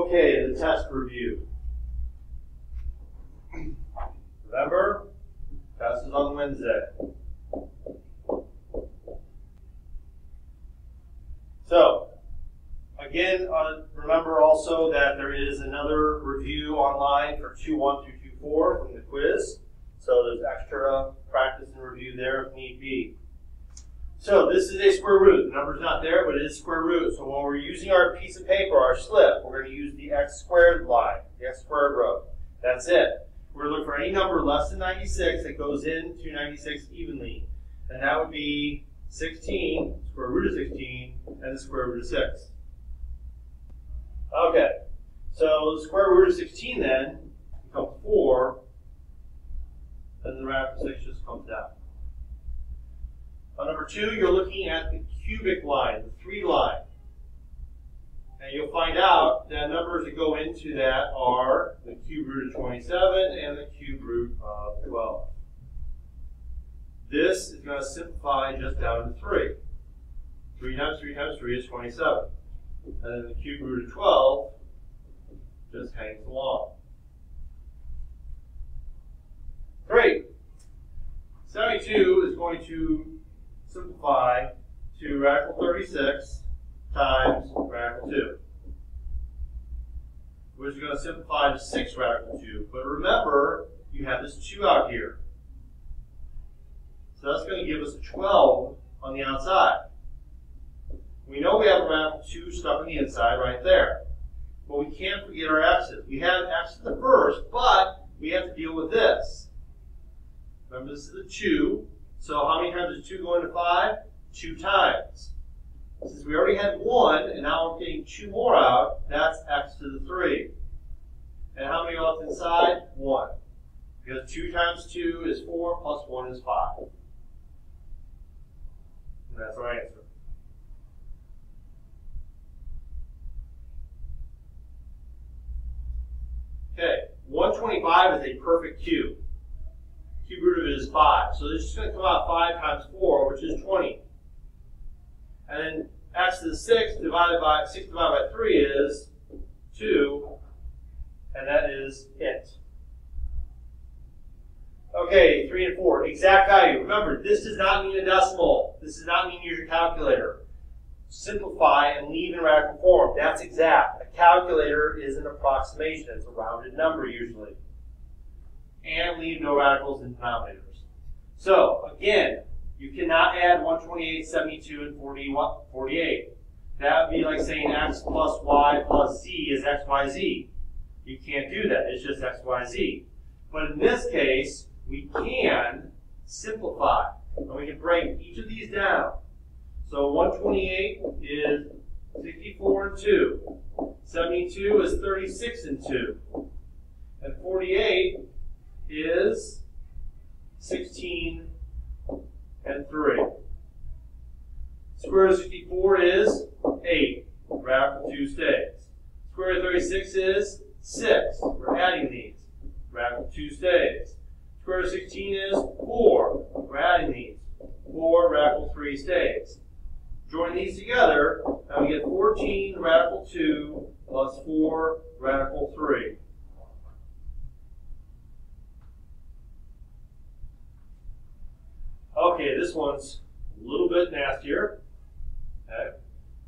Okay, the test review. Remember, test is on Wednesday. So, again, remember also that there is another review online for 2-1 through 2-4 from the quiz. So there's extra practice and review there if need be. So this is a square root. The number's not there, but it is square root. So when we're using our piece of paper, our slip, we're going to use the x squared line, the x squared row. That's it. We're going to look for any number less than 96 that goes into 96 evenly. And that would be 16, square root of 16, and the square root of 6. Okay, so the square root of 16 then becomes 4, and the radical 6 just comes down. On number 2, you're looking at the cubic line, the 3 line. And you'll find out that numbers that go into that are the cube root of 27 and the cube root of 12. This is going to simplify just down to 3. 3 times 3 times 3 is 27. And then the cube root of 12 just hangs along. 3. 72 is going to simplify to radical 36 times radical 2, which is going to simplify to 6 radical 2. But remember, you have this 2 out here. So that's going to give us a 12 on the outside. We know we have a radical 2 stuck on the inside right there. But we can't forget our x's. We have x to the first, but we have to deal with this. Remember, this is the 2. So how many times does 2 go into 5? 2 times. Since we already had 1, and now we're getting 2 more out, that's x to the 3. And how many left inside? 1. Because 2 times 2 is 4, plus 1 is 5. And that's our answer. Okay, 125 is a perfect cube. Cube root of it is 5. So this is going to come out 5 times 4, which is 20. And then x to the 6 divided by 3 is 2, and that is it. Okay, 3 and 4, exact value. Remember, this does not mean a decimal. This does not mean use your calculator. Simplify and leave in radical form. That's exact. A calculator is an approximation. It's a rounded number usually. And leave no radicals in denominators. So, again, you cannot add 128, 72, and 48. That would be like saying x plus y plus z is x, y, z. You can't do that. It's just x, y, z. But in this case, we can simplify. And we can break each of these down. So 128 is 64 and 2. 72 is 36 and 2. And 48 is 16 and 3. Square root of 64 is 8. Radical 2 stays. Square root of 36 is 6. We're adding these. Radical 2 stays. Square root of 16 is 4. We're adding these. 4. Radical 3 stays. Join these together, and we get 14 radical 2 plus 4 radical 3. Okay, this one's a little bit nastier. Okay.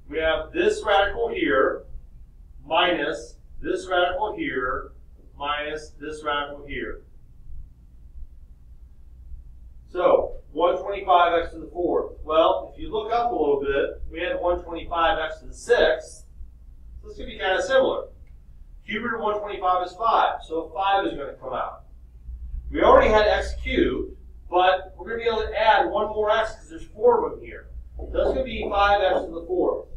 We have this radical here minus this radical here minus this radical here. So, 125x to the 4th. Well, if you look up a little bit, we had 125x to the 6th. So this could be kind of similar. Cube root of 125 is 5, so 5 is going to come out. We already had x cubed, but we're going to be able to add one more x because there's 4 of them here. So that's going to be 5x to the 4th.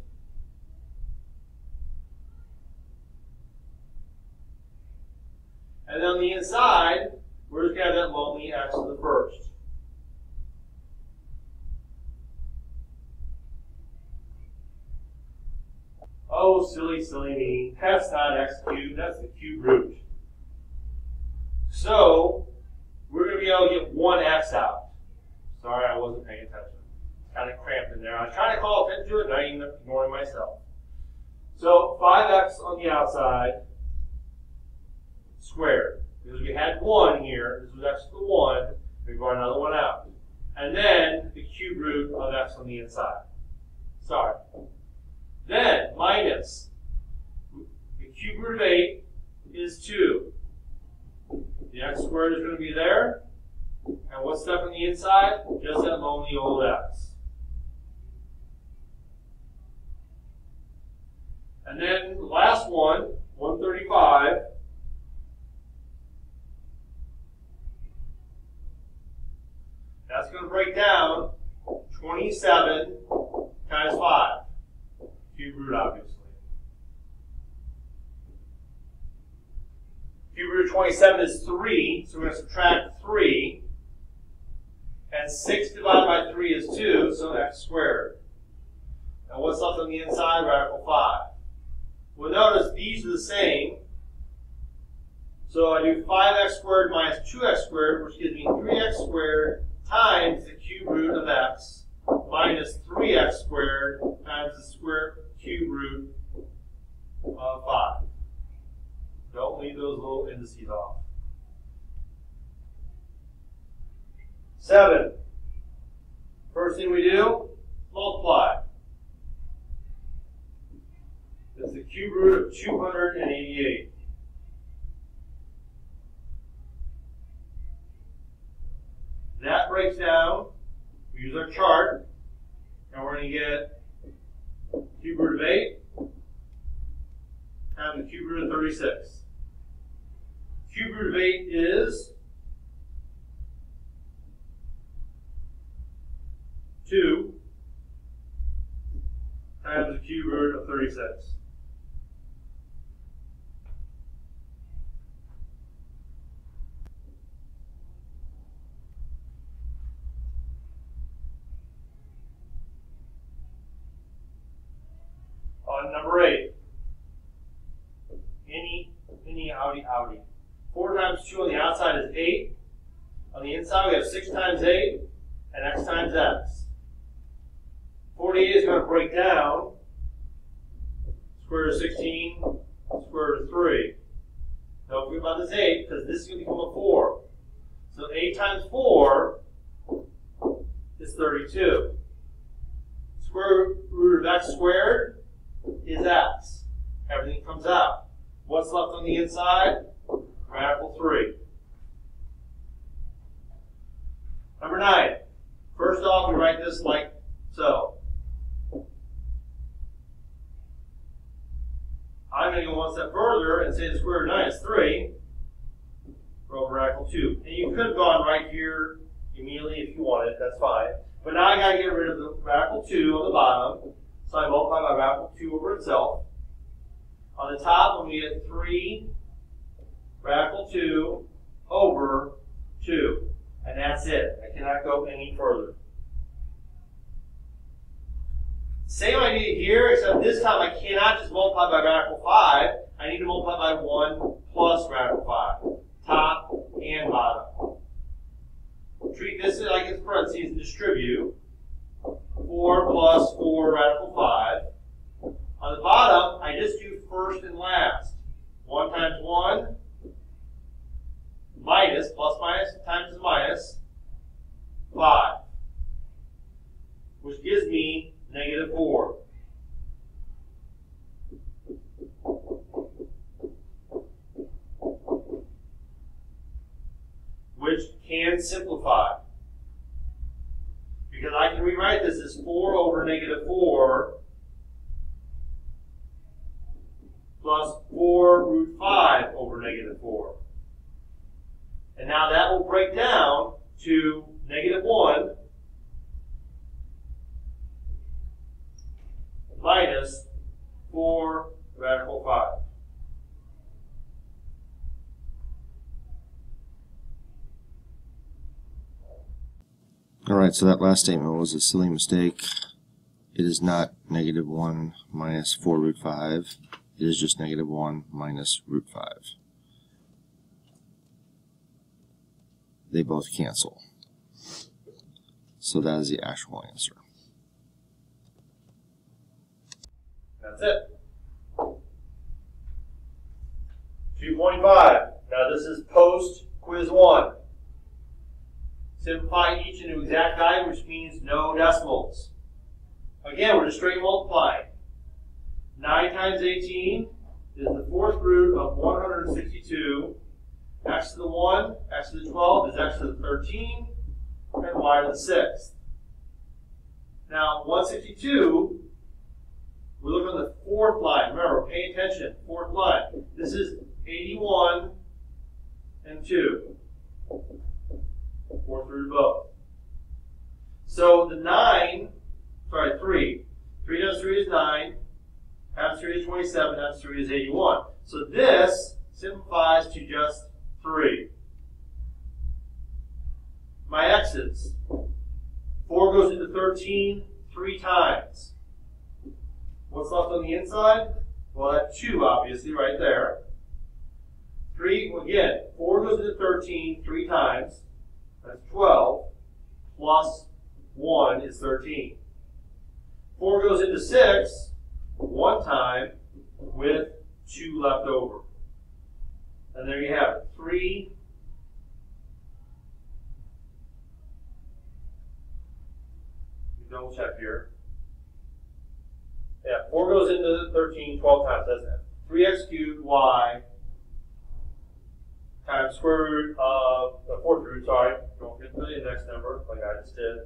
And then on the inside, we're just going to have that lonely x to the 1st. Oh, silly, silly me. That's not x cubed, that's the cube root. So, we're going to be able to get one x out. Sorry, I wasn't paying attention. Kind of cramped in there. I was trying to call attention to it, and I'm ignoring myself. So, 5x on the outside. outside squared. Because we had 1 here, this was x to the 1, we brought another 1 out. And then the cube root of x on the inside. Sorry. Then minus the cube root of 8 is 2. The x squared is going to be there. And what's left on the inside? Just that lonely old x. And then the last one, 135. That's going to break down 27 times 5. Cube root, obviously. Cube root of 27 is 3, so we're going to subtract 3. And 6 divided by 3 is 2, so x squared. And what's left on the inside? Radical 5. Well, notice these are the same. So I do 5x squared minus 2x squared, which gives me 3x squared times the cube root of x minus 3x squared times the square cube root of 5. Don't leave those little indices off. 7. First thing we do, multiply. It's the cube root of 288. That breaks down, we use our chart, and we're going to get cube root of 8 times the cube root of 36. Cube root of 8 is 2 times the cube root of 36. On number 8, innie, outie. 4 times 2 on the outside is 8. On the inside we have 6 times 8 and x times x. 48 is going to break down square root of 16, square root of 3. Don't forget about this 8 because this is going to become a 4. So 8 times 4 is 32. Square root of x squared is x. Everything comes out. What's left on the inside? Radical 3. Number 9. First off, we write this like so. I'm going to go one step further and say the square root of 9 is 3 over radical 2. And you could have gone right here immediately if you wanted. That's fine. But now I got to get rid of the radical 2 on the bottom. So I multiply by radical 2 over itself. On the top, I'm going to get 3 radical 2 over 2. And that's it. I cannot go any further. Same idea here, except this time I cannot just multiply by radical 5. I need to multiply by 1 plus radical 5. Top and bottom. Treat this like it's parentheses and distribute. 4 plus 4 radical 5. On the bottom, I just do first and last. 1 times 1 minus, plus minus times minus, 5. Which gives me negative 4. Which can simplify. Because I can rewrite this as 4 over negative 4 plus 4 root 5 over negative 4. And now that will break down to negative 1 minus 4 radical 5. All right, so that last statement was a silly mistake. It is not negative 1 minus 4 root 5. It is just negative 1 minus root 5. They both cancel. So that is the actual answer. That's it. 225. Now this is post quiz 1. Simplify each into exact value, which means no decimals. Again, we're just straight multiplying. 9 times 18 is the fourth root of 162. X to the 1, x to the 12 is x to the 13, and y to the 6th. Now, 162, we look on the fourth line. Remember, pay attention, fourth line. This is 81 and 2. Fourth root of both. So the 3. 3 times 3 is 9, times 3 is 27, times 3 is 81. So this simplifies to just 3. My x's. 4 goes into 13 3 times. What's left on the inside? Well, that's 2, obviously, right there. 3, again, 4 goes into 13 3 times. That's 12. Plus 1 is 13. 4 goes into 6 1 time with 2 left over. And there you have it. 3. Double check here. Yeah, 4 goes into 13 12 times, doesn't it? 3x cubed y times square root of the fourth root, sorry, don't get the index number like I just did.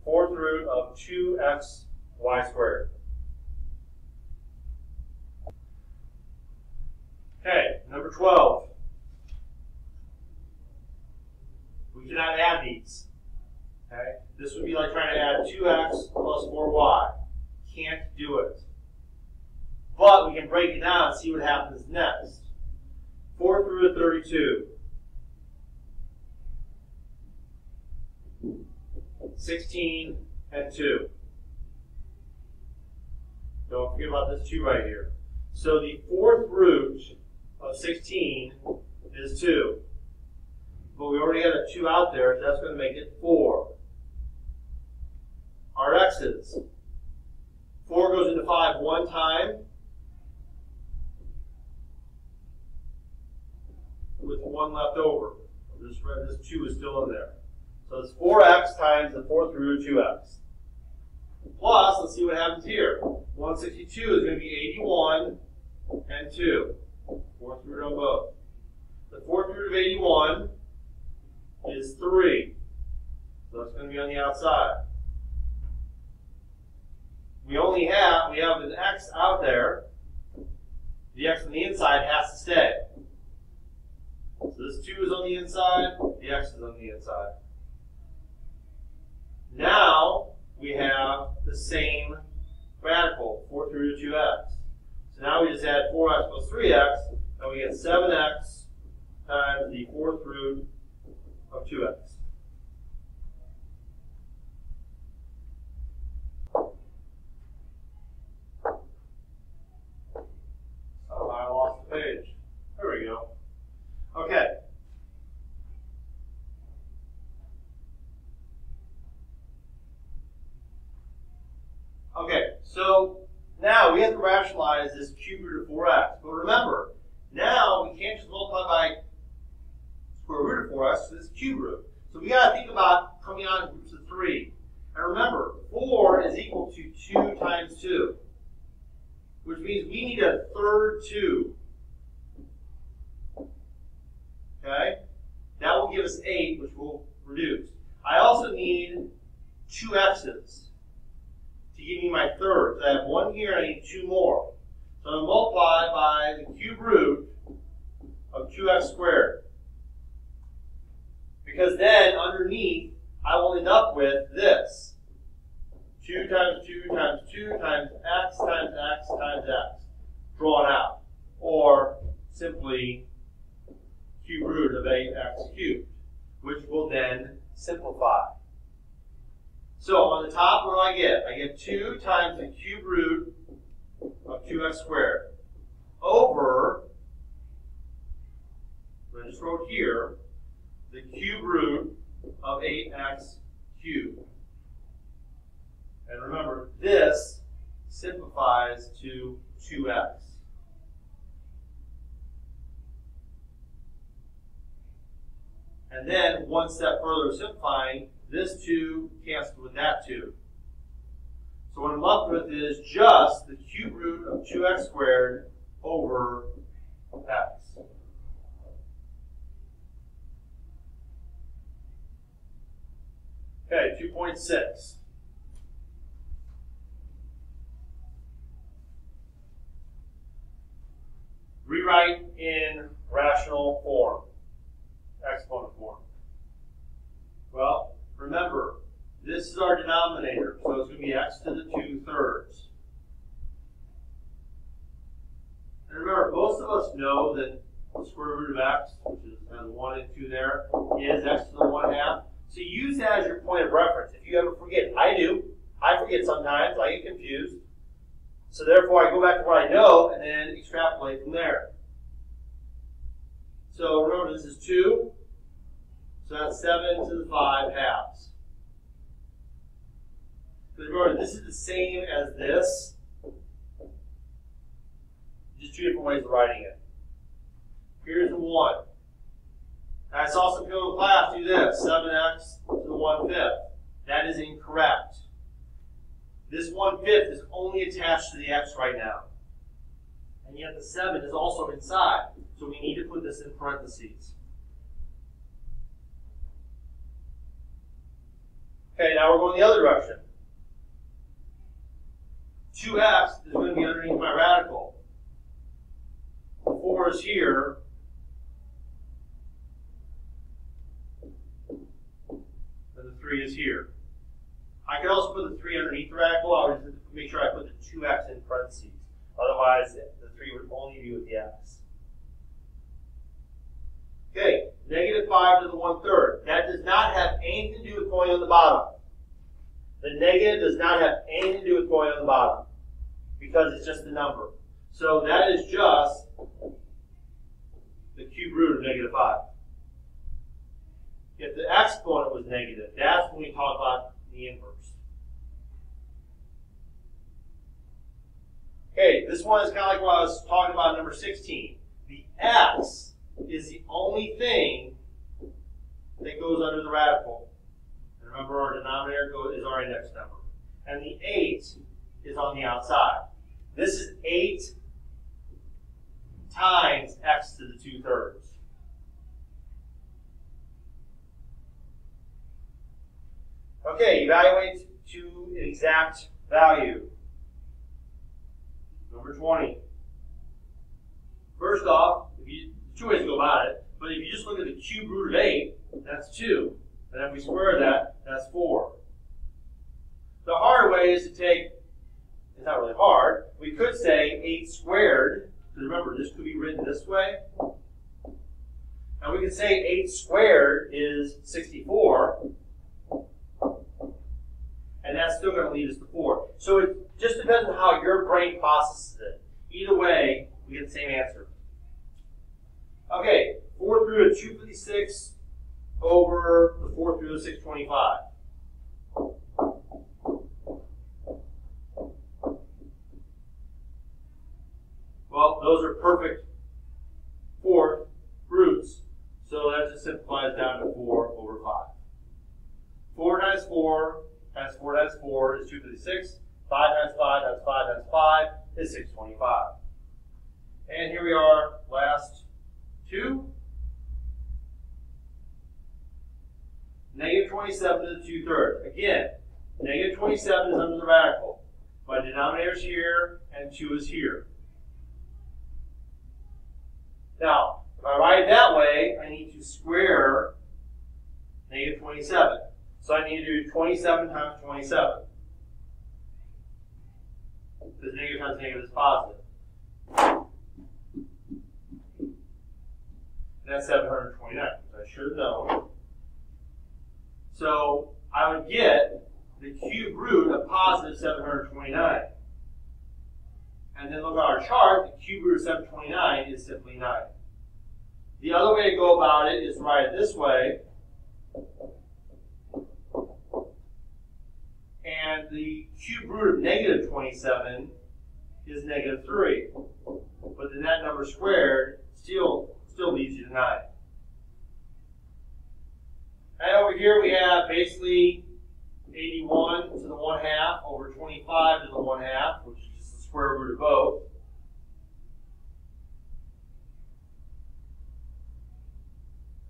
Fourth root of 2x y squared. Okay, number 12. We cannot add these. Okay? This would be like trying to add 2x plus 4y. Can't do it. But we can break it down and see what happens next. Fourth root of 32. 16 and 2. Don't forget about this 2 right here. So the fourth root of 16 is 2. But we already had a 2 out there, so that's going to make it 4. Our x's. 4 goes into 5 1 time with 1 left over. This 2 is still in there. So it's 4x times the fourth root of 2x. Plus, let's see what happens here. 162 is going to be 81 and 2. Fourth root on both. The fourth root of 81 is 3. So that's going to be on the outside. We have an x out there. The x on the inside has to stay. So this 2 is on the inside, the x is on the inside. Now we have the same radical, fourth root of 2x. So now we just add 4x plus 3x, and we get 7x times the fourth root of 2x. Oh, I lost the page. There we go. Okay. Okay, so now we have to rationalize this cube root of 4x. But remember, now we can't just multiply by square root of 4x, so this is cube root. So we got to think about coming out in groups of 3. And remember, 4 is equal to 2 times 2, which means we need a third 2. Okay? That will give us 8, which will reduce. I also need 2 x's to give me my third. So I have 1 here, I need 2 more. So I'm going to multiply by the cube root of 2x squared. Because then, underneath, I will end up with this. 2 times 2 times 2 times x times x times x. Drawn out. Or simply cube root of 8x cubed, which will then simplify. So on the top, what do I get? I get 2 times the cube root of 2x squared over, I just wrote here, the cube root of 8x cubed. And remember, this simplifies to 2x. And then one step further simplifying, this 2 cancels with that 2. So what I'm left with is just the cube root of 2x squared over x. Okay, 2.6. Rewrite in rational form, exponent form. Well, remember, this is our denominator, so it's going to be x to the 2/3. And remember, most of us know that the square root of x, which is 1 and 2 there, is x to the 1/2. So use that as your point of reference. If you ever forget, I do. I forget sometimes. I get confused. So therefore, I go back to what I know and then extrapolate from there. So remember, this is 2. So that's 7 to the 5/2. But remember, this is the same as this. Just 2 different ways of writing it. Here's the 1. I saw some people in class do this, 7x to the 1/5. That is incorrect. This 1/5 is only attached to the x right now. And yet the 7 is also inside. So we need to put this in parentheses. Okay, now we're going the other direction. 2x is going to be underneath my radical. The 4 is here. And the 3 is here. I can also put the 3 underneath the radical. I'll just make sure I put the 2x in parentheses. Otherwise, the 3 would only be with the x. Okay, -5 to the 1/3. That does not have anything to do with going on the bottom. The negative does not have anything to do with going on the bottom because it's just the number. So that is just the cube root of -5. If the exponent was negative, that's when we talk about the inverse. Okay, this one is kind of like what I was talking about in number 16. The x is the only thing that goes under the radical. And remember, our denominator is our index number. And the 8 is on the outside. This is 8 times x to the 2/3. Okay, evaluate to an exact value. Number 20. First off, two ways to go about it, but if you just look at the cube root of 8, that's 2. And if we square that, that's 4. The hard way is to take, it's not really hard, we could say 8 squared, because remember, this could be written this way. And we could say 8 squared is 64. And that's still going to lead us to 4. So it just depends on how your brain processes it. Either way, we get the same answer. Okay, 4th root of 256 over the 4th root of 625. Well, those are perfect 4th roots, so that just simplifies down to 4 over 5. 4 times 4 times 4 times 4 is 256. 5 times 5 times 5 times 5 is 625. And here we are, last 2. -27 to the 2/3. Again, -27 is under the radical. My denominator is here, and 2 is here. Now, if I write it that way, I need to square -27. So I need to do 27 times 27. Because negative times negative is positive. And that's 729, which I should have known. So I would get the cube root of positive 729. And then look at our chart, the cube root of 729 is simply 9. The other way to go about it is to write it this way. And the cube root of -27 is -3. But then that number squared still leads you to 9. basically 81 to the 1/2 over 25 to the 1/2, which is just the square root of both.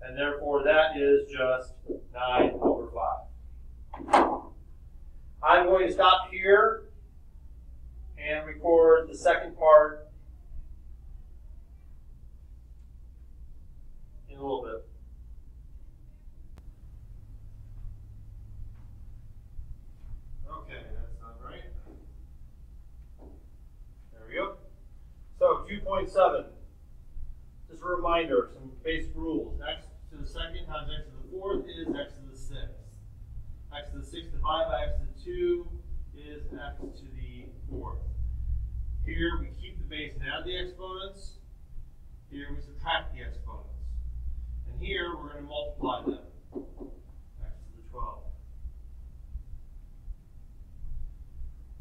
And therefore, that is just 9 over 5. I'm going to stop here and record the second part in a little bit. Okay, that's done right. There we go. So 2.7. Just a reminder, some basic rules. X to the second times x to the fourth is x to the sixth. X to the sixth divided by x to the 2 is x to the fourth. Here we keep the base and add the exponents. Here we subtract the exponents. And here we're going to multiply them. X to the 12.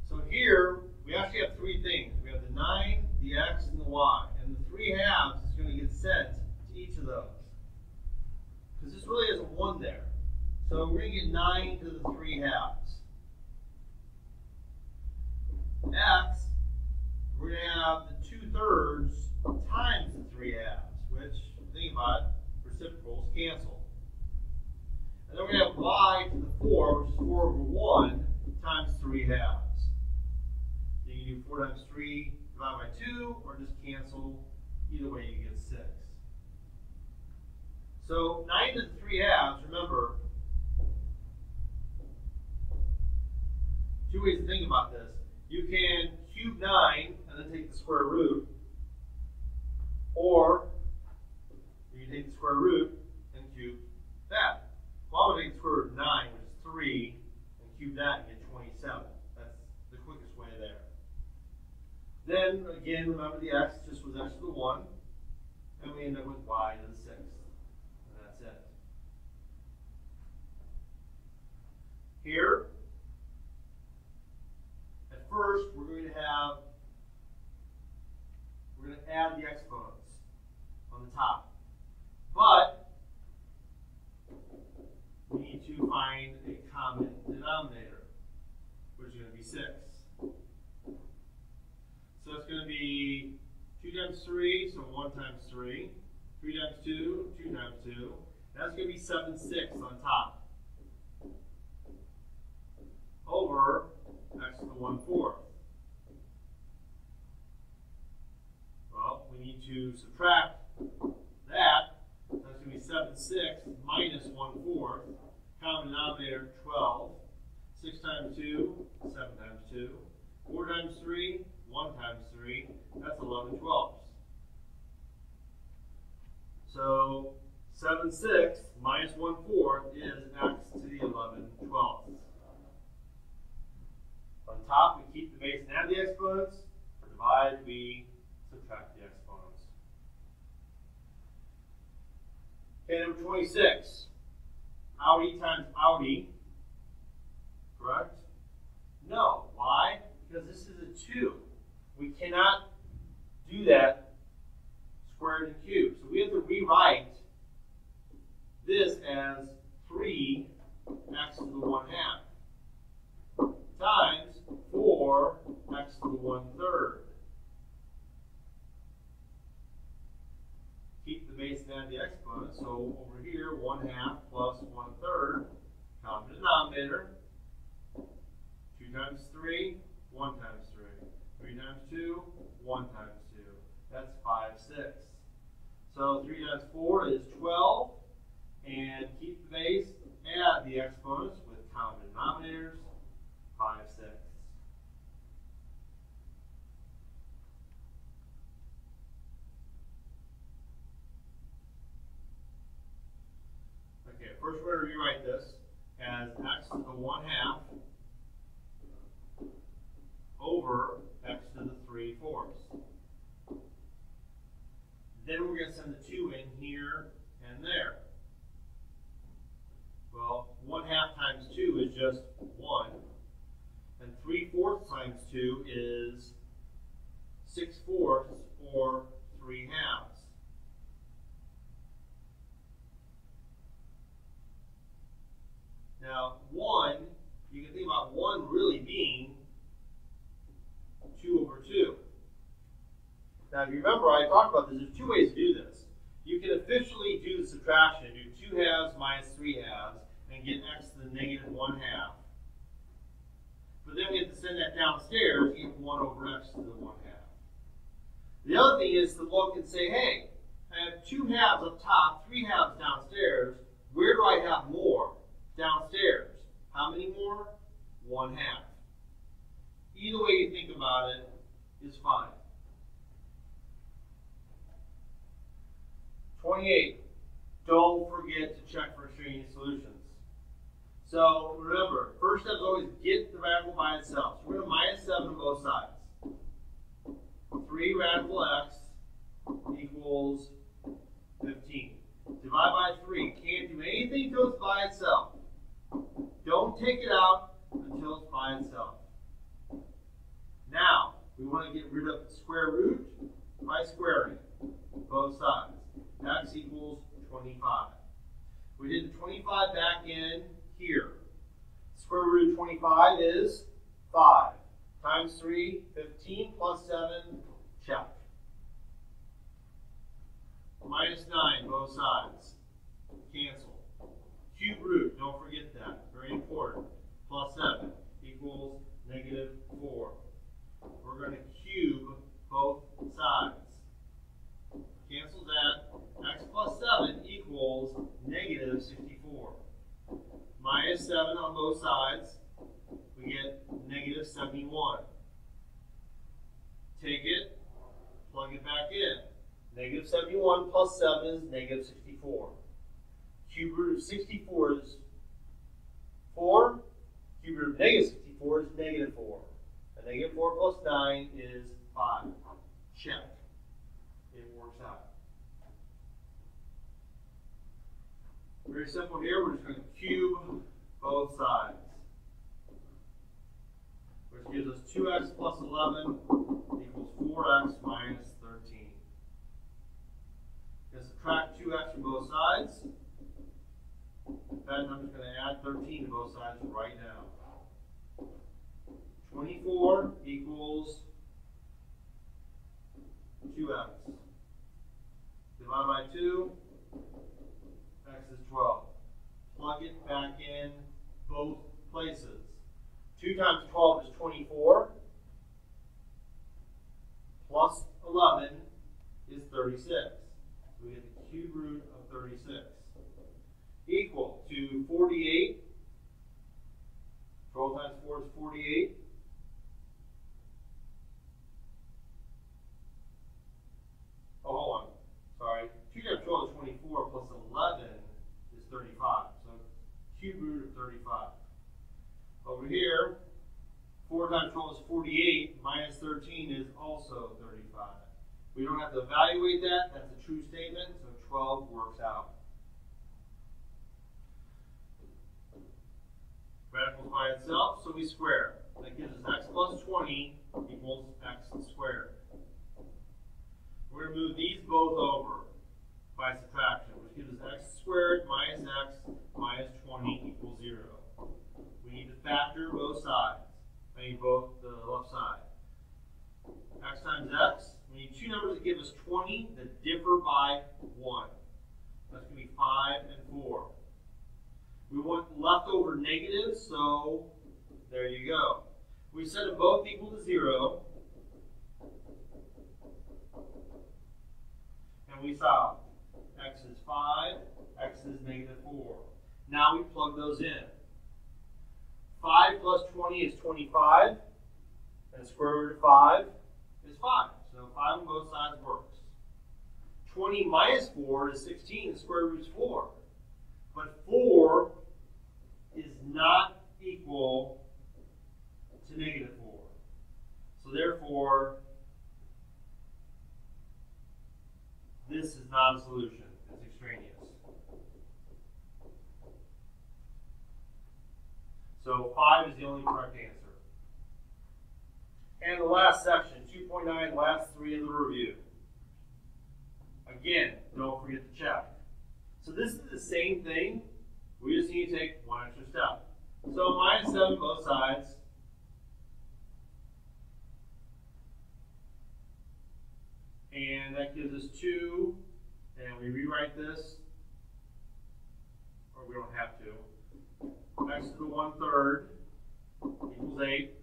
So here we actually have three things. We have the 9, the x, and the y. And the 3/2 is going to get sent to each of those. Because this really has a 1 there. So we're going to get 9 to the 3/2. X, we're going to have the 2/3 times the 3/2, which, think about it, reciprocals cancel. And then we're going to have y to the 4, which is 4 over 1 times 3/2. You can do 4 times 3 divided by 2, or just cancel. Either way, you get 6. So 9 to the 3/2, remember, two ways to think about this. You can cube 9 and then take the square root, or you can take the square root and cube that. Well, I'm going to take the square root of 9, which is 3, and cube that and get 27. That's the quickest way there. Then, again, remember the x just was x to the 1, and we end up with y to the 6th. And that's it. Here, at first, we're going to add the exponents on the top. But we need to find a common denominator, which is going to be 6. So it's going to be 2 times 3, so 1 times 3. 3 times 2, 2 times 2. That's going to be 7/6 on top. Over x to the 1/4. Well, we need to subtract that. That's going to be 7/6 minus 1/4. Common denominator 12. 6 times 2, 7 times 2. 4 times 3, 1 times 3. That's 11/12. So 7/6 minus 1/4 is x to the 11/12. On top, we keep the base and add the exponents. For divide, we subtract the exponents. Okay, number 26. Audi times Audi. Correct? No. Why? Because this is a 2. We cannot do that squared and cubed. So we have to rewrite this as 3x to the 1/2 times 4x to the 1/3. Keep the base and add the exponents. So over here, 1/2 plus 1/3, common denominator. 2 times 3, 1 times 3. 3 times 2, 1 times 2. That's 5/6. So 3 times 4 is 12. And keep the base, add the exponents with common denominators, 5/6. Okay, first we're going to rewrite this as x to the 1/2 over x to the 3/4. Then we're going to send the 2 in here and there. Well, 1/2 times 2 is just 1. And 3/4 times 2 is 6/4, or 3/2. Now, about 1, you can think about 1 really being 2 over 2. Now, if you remember, I talked about this. There's 2 ways to do this. You can officially do the subtraction, do 2 halves minus 3 halves, and get x to the negative 1 half. But then we have to send that downstairs and get 1 over x to the 1 half. The other thing is to look and say, hey, I have 2 halves up top, 3 halves downstairs. Where do I have more? Downstairs. How many more? 1 half. Either way you think about it is fine. 28. Don't forget to check for extraneous solutions. So remember, first step is always get the radical by itself. So we're going to minus 7 on both sides. 3 radical x equals 15. Divide by 3. Can't do anything until it's by itself. Don't take it out until it's by itself. Now, we want to get rid of square root by squaring both sides. X equals 25. We did the 25 back in here. Square root of 25 is 5. Times 3, 15 plus 7, check. Minus 9, both sides. Cancel. Cube root, don't forget that. Very important. Plus 7 equals negative 4. We're going to cube both sides. Cancel that. X plus 7 equals negative 64. Minus 7 on both sides. We get negative 71. Take it, plug it back in. Negative 71 plus 7 is negative 64. Cube root of 64 is 4. Cube root of negative 64 is negative 4. And negative 4 plus 9 is 5. Check. It works out. Very simple here. We're just going to cube both sides. Which gives us 2x plus 11 equals 4x minus 13. Going to subtract 2x from both sides. That number is going to add 13 to both sides right now. 24 equals 2x. Divided by 2, x is 12. Plug it back in both places. 2 times 12 is 24. Plus 11 is 36. So we get the cube root of 36. Equal to 48. 12 times 4 is 48. Oh, hold on. Sorry. 2 times 12 is 24 plus 11 is 35. So cube root of 35. Over here, 4 times 12 is 48, minus 13 is also 35. We don't have to evaluate that. That's a true statement, so 12 works out. Radicals by itself, so we square. That gives us x plus 20 equals x squared. We're going to move these both over by subtraction, which gives us x squared minus x minus 20 equals 0. We need to factor both sides. I mean both the left side. X times x. We need 2 numbers that give us 20 that differ by 1. That's going to be 5 and 4. We want leftover negatives, so there you go. We set them both equal to 0. And we solve. X is 5, x is negative 4. Now we plug those in. 5 plus 20 is 25, and the square root of 5 is 5. So 5 on both sides works. 20 minus 4 is 16, the square root is 4. But 4 is not equal to negative 4. So therefore, this is not a solution. It's extraneous. So 5 is the only correct answer. And the last section, 2.9, last 3 of the review. Again, don't forget to check. So this is the same thing. We just need to take one extra step. So minus 7 both sides. And that gives us 2. And we rewrite this, or we don't have to. X to the 1/3 equals 8.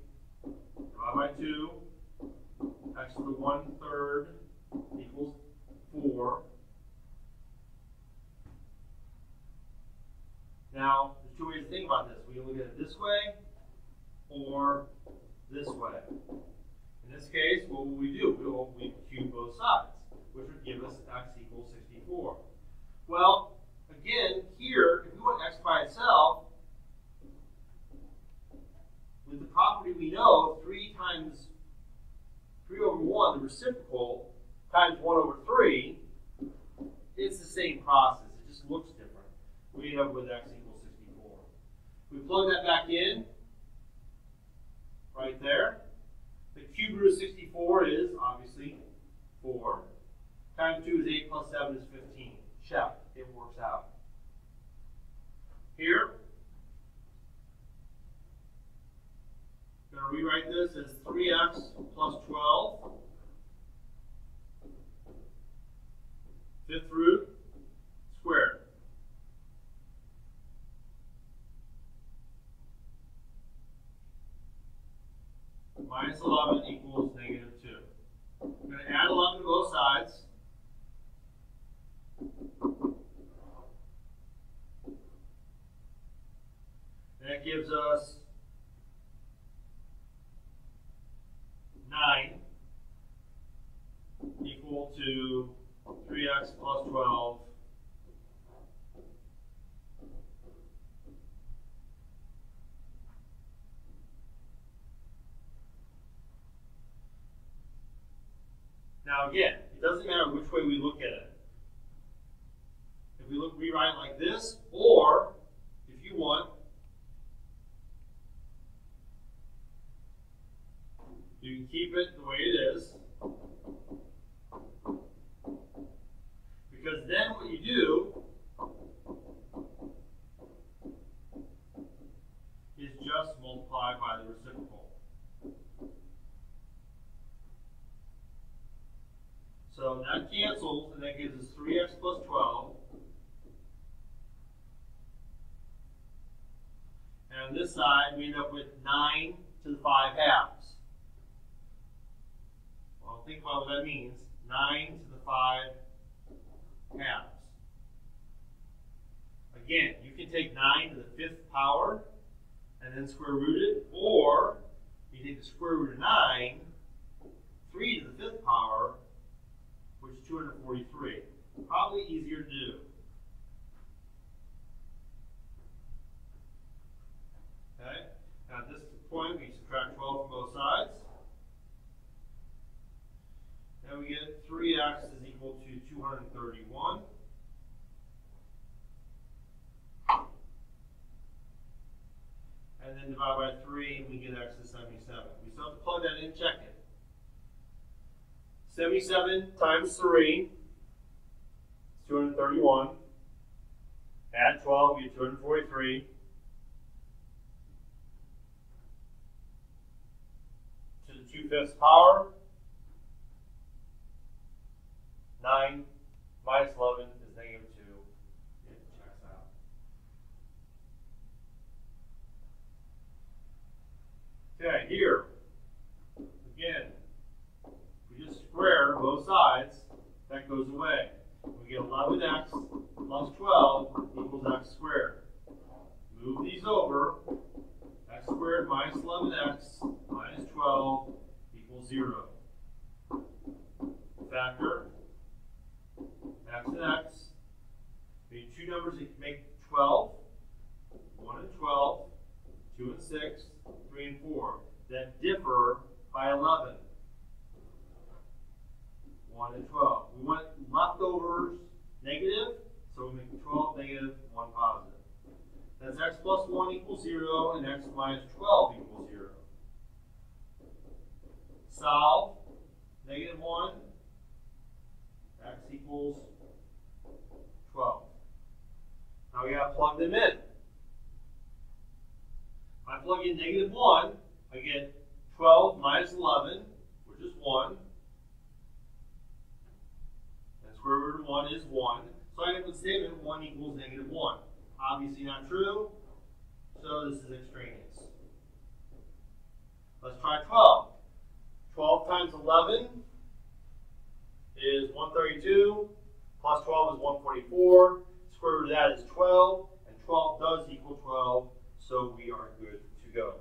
Divide by 2. X to the 1/3 equals 4. Now, there's two ways to think about this. We can look at it this way or this way. In this case, what will we do? We cube both sides, which would give us x equals 64. Well, again, here, if we want x by itself, with the property we know, 3 over 1, the reciprocal, times 1 over 3, it's the same process. It just looks different. We end up with x equals 64. We plug that back in, right there. The cube root of 64 is, obviously, 4. Times 2 is 8 plus 7 is 15. Check. It works out. Here, I'm going to rewrite this as 3x plus 12. Fifth root squared. Minus 11 equals negative 2. I'm going to add 11 to both sides. That gives us 9 equal to 3x plus 12 Now again, it doesn't matter which way we look at it. If we rewrite it like this, or if you want, you can keep it the way it is. Because then what you do is just multiply by the reciprocal. So that cancels, and that gives us 3x plus 12. And on this side, we end up with 9 to the 5 halves. Well, think about what that means. 9 to the 5 halves. Again, you can take 9 to the 5th power and then square root it, or you take the square root of 9, 3 to the 5th power, which is 243. Probably easier to do. Okay? Now at this point, we subtract 12 from both sides. And we get 3x is equal to 231. And then divide by 3, and we get x is 77. We still have to plug that in, check it. 77 times 3 is 231. Add 12, we get 243. To the 2/5 power, 9 minus 11 is negative 2. It checks out. Okay, here, again, we just square both sides, that goes away. We get 11x plus 12 equals x squared. Move these over, x squared minus 11x minus 12 equals 0. Factor x and x. We need two numbers that make 12. 1 and 12, 2 and 6, 3 and 4. That differ by 11. 1 and 12. We want leftovers negative, so we make 12 negative, 1 positive. That's x plus 1 equals 0, and x minus 12 equals 0. Solve. Negative 1. X equals 12. Now we got to plug them in. plug in negative 1, I get 12 minus 11, which is 1. And square root of 1 is 1. So I get the statement 1 equals negative 1. Obviously not true, so this is extraneous. Let's try 12. 12 times 11 is 132, plus 12 is 144. Square root of that is 12, and 12 does equal 12, so we are good to go.